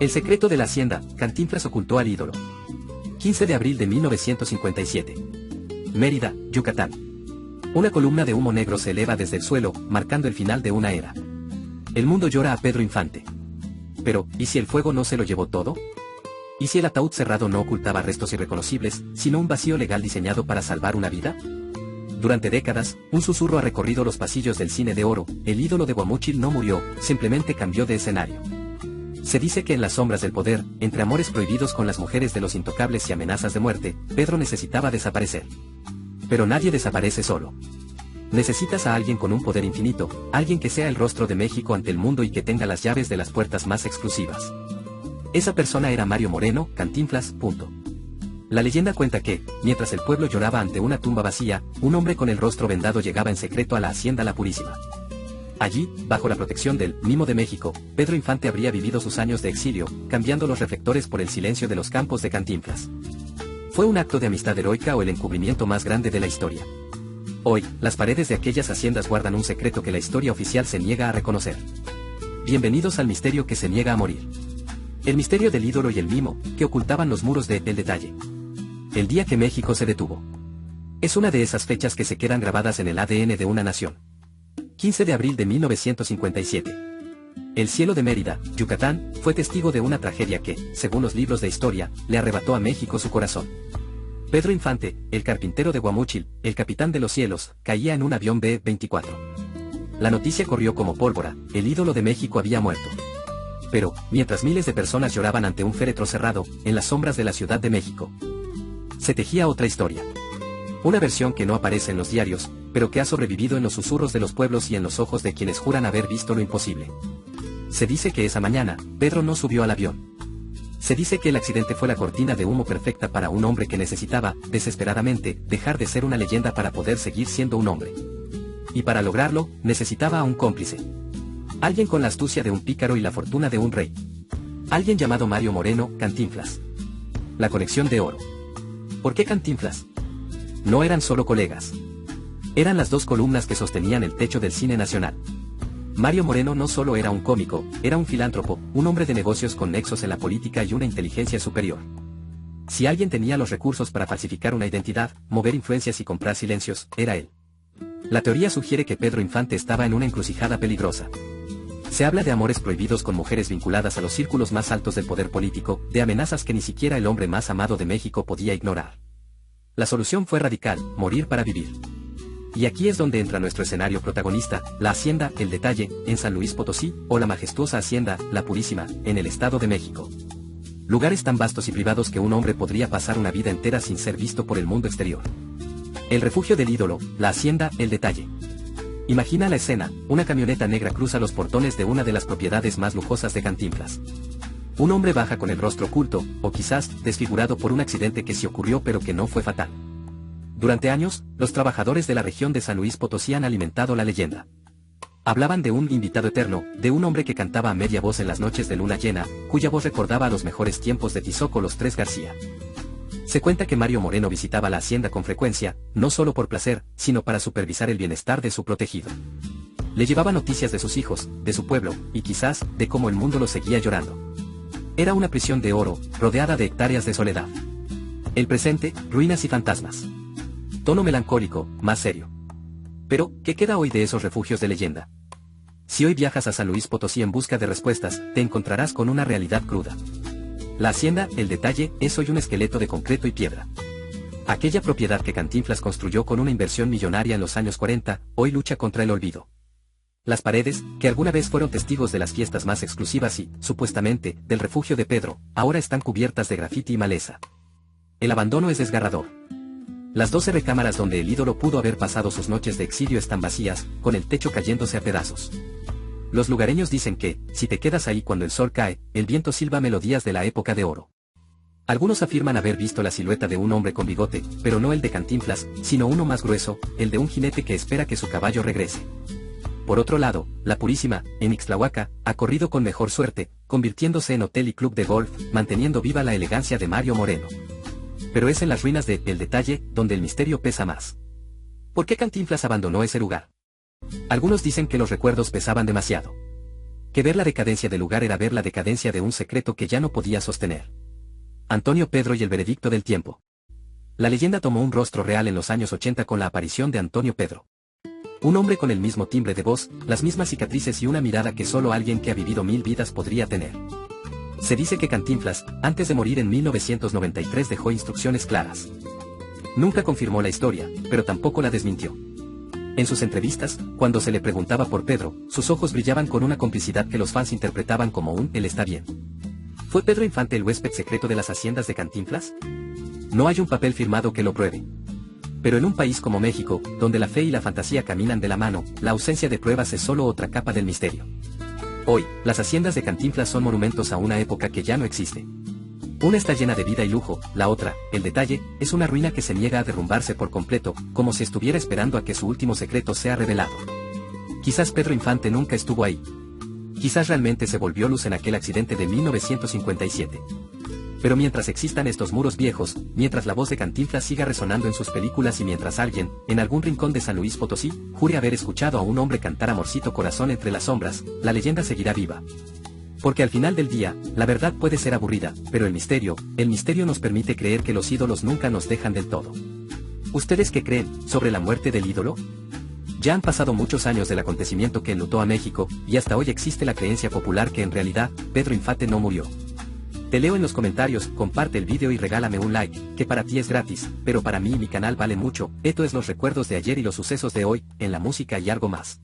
El secreto de la hacienda, Cantinflas ocultó al ídolo. 15 de abril de 1957. Mérida, Yucatán. Una columna de humo negro se eleva desde el suelo, marcando el final de una era. El mundo llora a Pedro Infante. Pero, ¿y si el fuego no se lo llevó todo? ¿Y si el ataúd cerrado no ocultaba restos irreconocibles, sino un vacío legal diseñado para salvar una vida? Durante décadas, un susurro ha recorrido los pasillos del cine de oro. El ídolo de Guamúchil no murió, simplemente cambió de escenario. Se dice que en las sombras del poder, entre amores prohibidos con las mujeres de los intocables y amenazas de muerte, Pedro necesitaba desaparecer. Pero nadie desaparece solo. Necesitas a alguien con un poder infinito, alguien que sea el rostro de México ante el mundo y que tenga las llaves de las puertas más exclusivas. Esa persona era Mario Moreno, Cantinflas. La leyenda cuenta que, mientras el pueblo lloraba ante una tumba vacía, un hombre con el rostro vendado llegaba en secreto a la hacienda La Purísima. Allí, bajo la protección del Mimo de México, Pedro Infante habría vivido sus años de exilio, cambiando los reflectores por el silencio de los campos de Cantinflas. ¿Fue un acto de amistad heroica o el encubrimiento más grande de la historia? Hoy, las paredes de aquellas haciendas guardan un secreto que la historia oficial se niega a reconocer. Bienvenidos al misterio que se niega a morir. El misterio del ídolo y el mimo, que ocultaban los muros de El Detalle. El día que México se detuvo. Es una de esas fechas que se quedan grabadas en el ADN de una nación. 15 de abril de 1957. El cielo de Mérida, Yucatán, fue testigo de una tragedia que, según los libros de historia, le arrebató a México su corazón. Pedro Infante, el carpintero de Guamúchil, el capitán de los cielos, caía en un avión B-24. La noticia corrió como pólvora, el ídolo de México había muerto. Pero, mientras miles de personas lloraban ante un féretro cerrado, en las sombras de la Ciudad de México, se tejía otra historia. Una versión que no aparece en los diarios, pero que ha sobrevivido en los susurros de los pueblos y en los ojos de quienes juran haber visto lo imposible. Se dice que esa mañana, Pedro no subió al avión. Se dice que el accidente fue la cortina de humo perfecta para un hombre que necesitaba, desesperadamente, dejar de ser una leyenda para poder seguir siendo un hombre. Y para lograrlo, necesitaba a un cómplice. Alguien con la astucia de un pícaro y la fortuna de un rey. Alguien llamado Mario Moreno, Cantinflas. La conexión de oro. ¿Por qué Cantinflas? No eran solo colegas. Eran las dos columnas que sostenían el techo del cine nacional. Mario Moreno no solo era un cómico, era un filántropo, un hombre de negocios con nexos en la política y una inteligencia superior. Si alguien tenía los recursos para falsificar una identidad, mover influencias y comprar silencios, era él. La teoría sugiere que Pedro Infante estaba en una encrucijada peligrosa. Se habla de amores prohibidos con mujeres vinculadas a los círculos más altos del poder político, de amenazas que ni siquiera el hombre más amado de México podía ignorar. La solución fue radical, morir para vivir. Y aquí es donde entra nuestro escenario protagonista, la hacienda El Detalle, en San Luis Potosí, o la majestuosa hacienda La Purísima, en el Estado de México. Lugares tan vastos y privados que un hombre podría pasar una vida entera sin ser visto por el mundo exterior. El refugio del ídolo, la hacienda El Detalle. Imagina la escena, una camioneta negra cruza los portones de una de las propiedades más lujosas de Cantinflas. Un hombre baja con el rostro oculto, o quizás, desfigurado por un accidente que sí ocurrió pero que no fue fatal. Durante años, los trabajadores de la región de San Luis Potosí han alimentado la leyenda. Hablaban de un invitado eterno, de un hombre que cantaba a media voz en las noches de luna llena, cuya voz recordaba a los mejores tiempos de Tizoco los Tres García. Se cuenta que Mario Moreno visitaba la hacienda con frecuencia, no solo por placer, sino para supervisar el bienestar de su protegido. Le llevaba noticias de sus hijos, de su pueblo, y quizás, de cómo el mundo lo seguía llorando. Era una prisión de oro, rodeada de hectáreas de soledad. El presente, ruinas y fantasmas. Tono melancólico, más serio. Pero, ¿qué queda hoy de esos refugios de leyenda? Si hoy viajas a San Luis Potosí en busca de respuestas, te encontrarás con una realidad cruda. La hacienda, El Detalle, es hoy un esqueleto de concreto y piedra. Aquella propiedad que Cantinflas construyó con una inversión millonaria en los años 40, hoy lucha contra el olvido. Las paredes, que alguna vez fueron testigos de las fiestas más exclusivas y, supuestamente, del refugio de Pedro, ahora están cubiertas de grafiti y maleza. El abandono es desgarrador. Las 12 recámaras donde el ídolo pudo haber pasado sus noches de exilio están vacías, con el techo cayéndose a pedazos. Los lugareños dicen que, si te quedas ahí cuando el sol cae, el viento silba melodías de la época de oro. Algunos afirman haber visto la silueta de un hombre con bigote, pero no el de Cantinflas, sino uno más grueso, el de un jinete que espera que su caballo regrese. Por otro lado, La Purísima, en Ixtlahuaca, ha corrido con mejor suerte, convirtiéndose en hotel y club de golf, manteniendo viva la elegancia de Mario Moreno. Pero es en las ruinas de El Detalle, donde el misterio pesa más. ¿Por qué Cantinflas abandonó ese lugar? Algunos dicen que los recuerdos pesaban demasiado. Que ver la decadencia del lugar era ver la decadencia de un secreto que ya no podía sostener. Antonio Pedro y el veredicto del tiempo. La leyenda tomó un rostro real en los años 80 con la aparición de Antonio Pedro. Un hombre con el mismo timbre de voz, las mismas cicatrices y una mirada que solo alguien que ha vivido 1000 vidas podría tener. Se dice que Cantinflas, antes de morir en 1993, dejó instrucciones claras. Nunca confirmó la historia, pero tampoco la desmintió. En sus entrevistas, cuando se le preguntaba por Pedro, sus ojos brillaban con una complicidad que los fans interpretaban como un "él está bien". ¿Fue Pedro Infante el huésped secreto de las haciendas de Cantinflas? No hay un papel firmado que lo pruebe. Pero en un país como México, donde la fe y la fantasía caminan de la mano, la ausencia de pruebas es solo otra capa del misterio. Hoy, las haciendas de Cantinflas son monumentos a una época que ya no existe. Una está llena de vida y lujo, la otra, el detalle, es una ruina que se niega a derrumbarse por completo, como si estuviera esperando a que su último secreto sea revelado. Quizás Pedro Infante nunca estuvo ahí. Quizás realmente se volvió luz en aquel accidente de 1957. Pero mientras existan estos muros viejos, mientras la voz de Cantinflas siga resonando en sus películas y mientras alguien, en algún rincón de San Luis Potosí, jure haber escuchado a un hombre cantar Amorcito Corazón entre las sombras, la leyenda seguirá viva. Porque al final del día, la verdad puede ser aburrida, pero el misterio nos permite creer que los ídolos nunca nos dejan del todo. ¿Ustedes qué creen sobre la muerte del ídolo? Ya han pasado muchos años del acontecimiento que enlutó a México, y hasta hoy existe la creencia popular que en realidad, Pedro Infante no murió. Te leo en los comentarios, comparte el video y regálame un like, que para ti es gratis, pero para mí y mi canal vale mucho. Esto es los recuerdos de ayer y los sucesos de hoy, en la música y algo más.